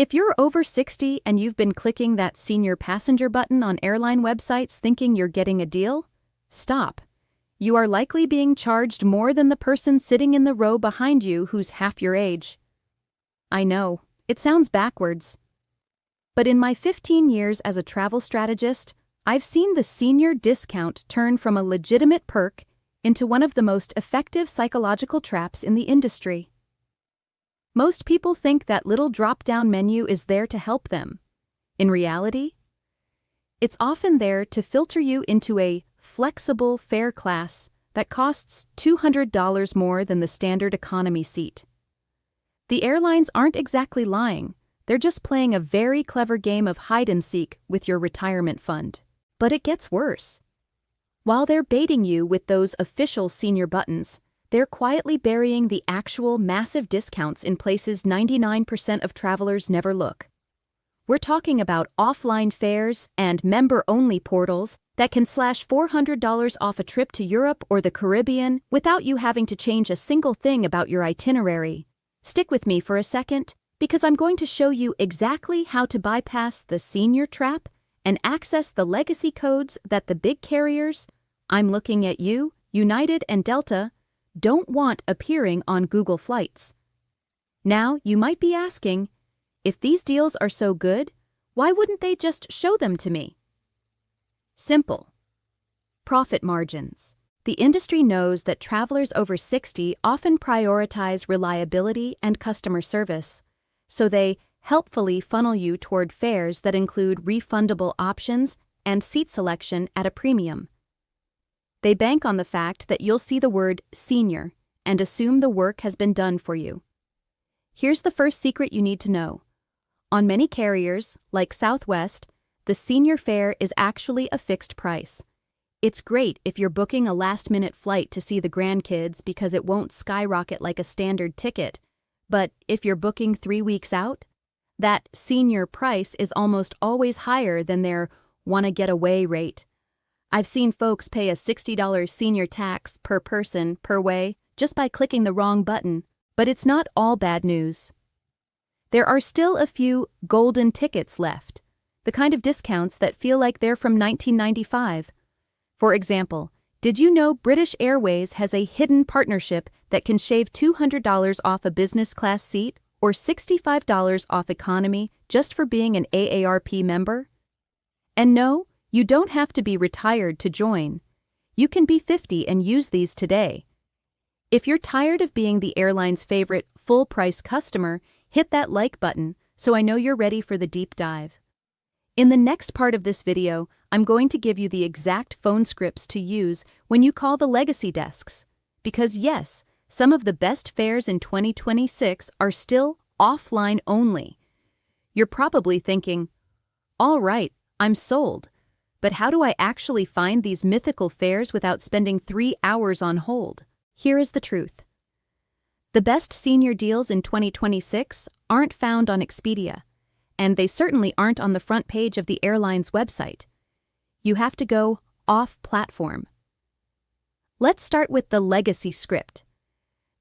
If you're over 60 and you've been clicking that senior passenger button on airline websites thinking you're getting a deal, stop. You are likely being charged more than the person sitting in the row behind you who's half your age. I know, it sounds backwards. But in my 15 years as a travel strategist, I've seen the senior discount turn from a legitimate perk into one of the most effective psychological traps in the industry. Most people think that little drop-down menu is there to help them. In reality, it's often there to filter you into a flexible fare class that costs $200 more than the standard economy seat. The airlines aren't exactly lying, they're just playing a very clever game of hide-and-seek with your retirement fund. But it gets worse. While they're baiting you with those official senior buttons, they're quietly burying the actual massive discounts in places 99% of travelers never look. We're talking about offline fares and member-only portals that can slash $400 off a trip to Europe or the Caribbean without you having to change a single thing about your itinerary. Stick with me for a second, because I'm going to show you exactly how to bypass the senior trap and access the legacy codes that the big carriers, I'm looking at you, United and Delta, don't want appearing on Google Flights. Now, you might be asking, if these deals are so good, why wouldn't they just show them to me? Simple. Profit margins. The industry knows that travelers over 60 often prioritize reliability and customer service, so they helpfully funnel you toward fares that include refundable options and seat selection at a premium. They bank on the fact that you'll see the word senior and assume the work has been done for you. Here's the first secret you need to know. On many carriers, like Southwest, the senior fare is actually a fixed price. It's great if you're booking a last-minute flight to see the grandkids because it won't skyrocket like a standard ticket. But if you're booking 3 weeks out, that senior price is almost always higher than their wanna-get-away rate. I've seen folks pay a $60 senior tax per person per way just by clicking the wrong button, but it's not all bad news. There are still a few golden tickets left, the kind of discounts that feel like they're from 1995. For example, did you know British Airways has a hidden partnership that can shave $200 off a business class seat or $65 off economy just for being an AARP member? And no, you don't have to be retired to join. You can be 50 and use these today. If you're tired of being the airline's favorite full-price customer, hit that like button so I know you're ready for the deep dive. In the next part of this video, I'm going to give you the exact phone scripts to use when you call the legacy desks. Because yes, some of the best fares in 2026 are still offline only. You're probably thinking, all right, I'm sold. But how do I actually find these mythical fares without spending 3 hours on hold? Here is the truth. The best senior deals in 2026 aren't found on Expedia, and they certainly aren't on the front page of the airline's website. You have to go off-platform. Let's start with the legacy script.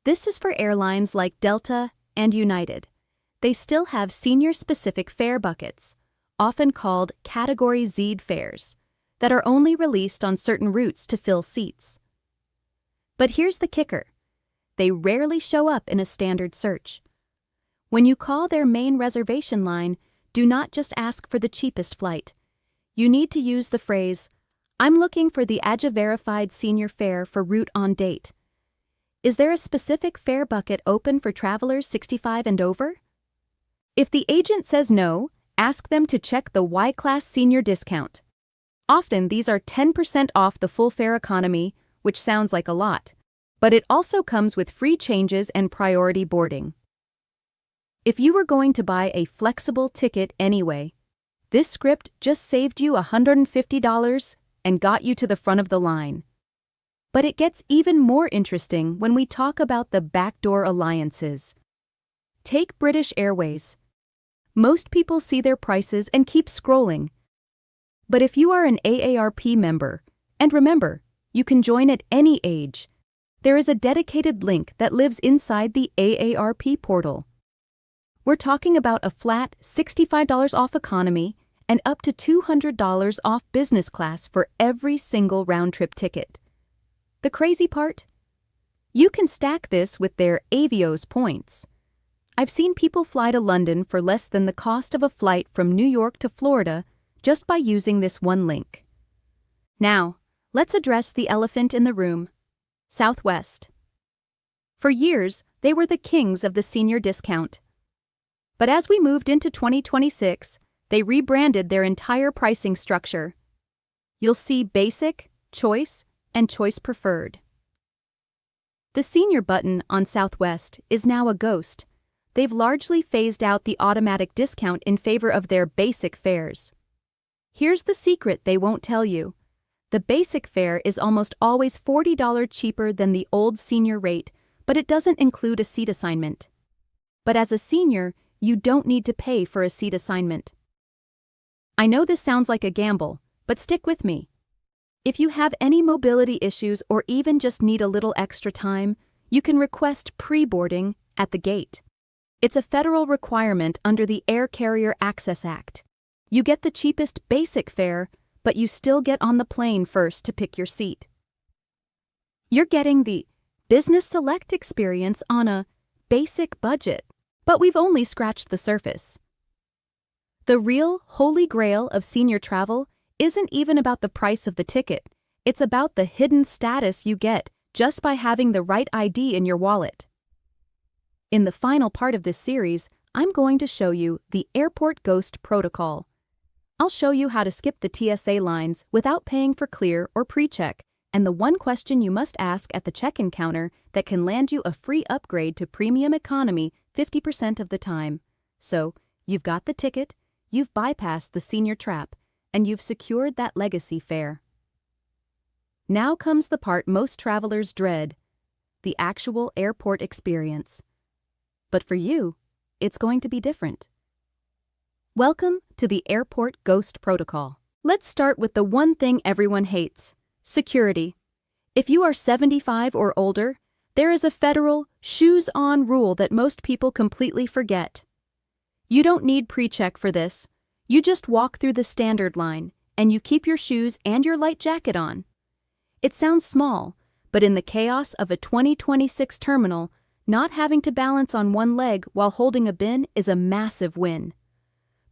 This is for airlines like Delta and United. They still have senior-specific fare buckets, often called Category Z fares, that are only released on certain routes to fill seats. But here's the kicker. They rarely show up in a standard search. When you call their main reservation line, do not just ask for the cheapest flight. You need to use the phrase, I'm looking for the AJA-verified senior fare for route on date. Is there a specific fare bucket open for travelers 65 and over? If the agent says no, ask them to check the Y-Class senior discount. Often these are 10% off the full fare economy, which sounds like a lot, but it also comes with free changes and priority boarding. If you were going to buy a flexible ticket anyway, this script just saved you $150 and got you to the front of the line. But it gets even more interesting when we talk about the backdoor alliances. Take British Airways. Most people see their prices and keep scrolling. But if you are an AARP member, and remember, you can join at any age, there is a dedicated link that lives inside the AARP portal. We're talking about a flat $65 off economy and up to $200 off business class for every single round-trip ticket. The crazy part? You can stack this with their Avios points. I've seen people fly to London for less than the cost of a flight from New York to Florida just by using this one link. Now, let's address the elephant in the room: Southwest. For years, they were the kings of the senior discount. But as we moved into 2026, they rebranded their entire pricing structure. You'll see Basic, Choice, and Choice Preferred. The Senior button on Southwest is now a ghost. They've largely phased out the automatic discount in favor of their basic fares. Here's the secret they won't tell you. The basic fare is almost always $40 cheaper than the old senior rate, but it doesn't include a seat assignment. But as a senior, you don't need to pay for a seat assignment. I know this sounds like a gamble, but stick with me. If you have any mobility issues or even just need a little extra time, you can request pre-boarding at the gate. It's a federal requirement under the Air Carrier Access Act. You get the cheapest basic fare, but you still get on the plane first to pick your seat. You're getting the Business Select experience on a basic budget, but we've only scratched the surface. The real holy grail of senior travel isn't even about the price of the ticket. It's about the hidden status you get just by having the right ID in your wallet. In the final part of this series, I'm going to show you the Airport Ghost Protocol. I'll show you how to skip the TSA lines without paying for clear or pre-check, and the one question you must ask at the check-in counter that can land you a free upgrade to premium economy 50% of the time. So, you've got the ticket, you've bypassed the senior trap, and you've secured that legacy fare. Now comes the part most travelers dread: the actual airport experience. But for you, it's going to be different. Welcome to the Airport Ghost Protocol. Let's start with the one thing everyone hates: security. If you are 75 or older, there is a federal shoes-on rule that most people completely forget. You don't need pre-check for this. You just walk through the standard line, and you keep your shoes and your light jacket on. It sounds small, but in the chaos of a 2026 terminal, not having to balance on one leg while holding a bin is a massive win.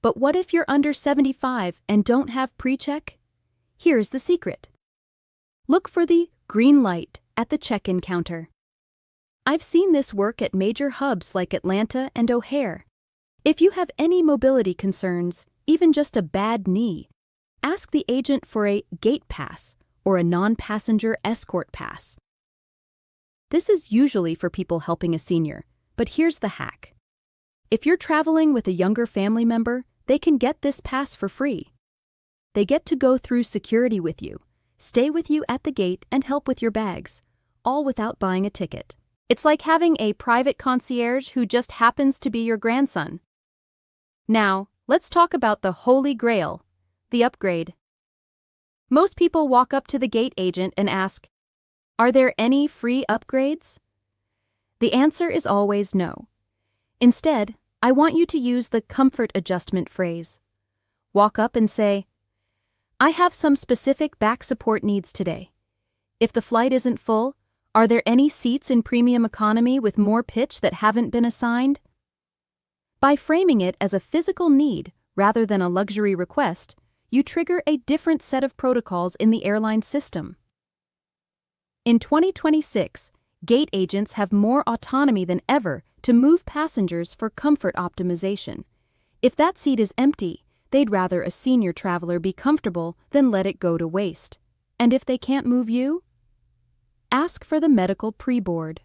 But what if you're under 75 and don't have pre-check? Here's the secret. Look for the green light at the check-in counter. I've seen this work at major hubs like Atlanta and O'Hare. If you have any mobility concerns, even just a bad knee, ask the agent for a gate pass or a non-passenger escort pass. This is usually for people helping a senior, but here's the hack. If you're traveling with a younger family member, they can get this pass for free. They get to go through security with you, stay with you at the gate, and help with your bags, all without buying a ticket. It's like having a private concierge who just happens to be your grandson. Now, let's talk about the Holy Grail, the upgrade. Most people walk up to the gate agent and ask, "Are there any free upgrades?" The answer is always no. Instead, I want you to use the comfort adjustment phrase. Walk up and say, "I have some specific back support needs today. If the flight isn't full, are there any seats in premium economy with more pitch that haven't been assigned?" By framing it as a physical need rather than a luxury request, you trigger a different set of protocols in the airline system. In 2026, gate agents have more autonomy than ever to move passengers for comfort optimization. If that seat is empty, they'd rather a senior traveler be comfortable than let it go to waste. And if they can't move you, ask for the medical pre-board.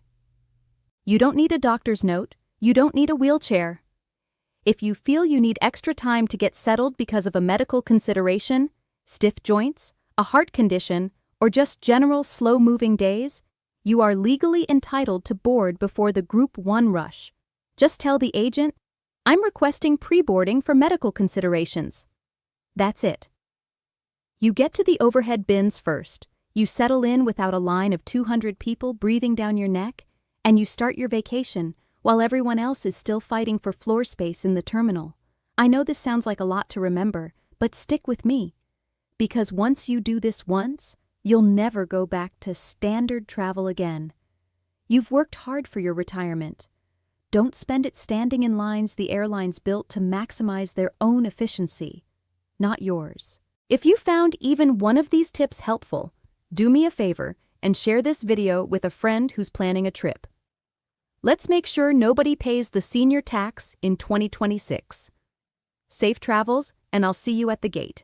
You don't need a doctor's note. You don't need a wheelchair. If you feel you need extra time to get settled because of a medical consideration, stiff joints, a heart condition, or just general slow-moving days, you are legally entitled to board before the Group 1 rush. Just tell the agent, "I'm requesting pre-boarding for medical considerations." That's it. You get to the overhead bins first, you settle in without a line of 200 people breathing down your neck, and you start your vacation while everyone else is still fighting for floor space in the terminal. I know this sounds like a lot to remember, but stick with me. Because once you do this once, you'll never go back to standard travel again. You've worked hard for your retirement. Don't spend it standing in lines the airlines built to maximize their own efficiency, not yours. If you found even one of these tips helpful, do me a favor and share this video with a friend who's planning a trip. Let's make sure nobody pays the senior tax in 2026. Safe travels, and I'll see you at the gate.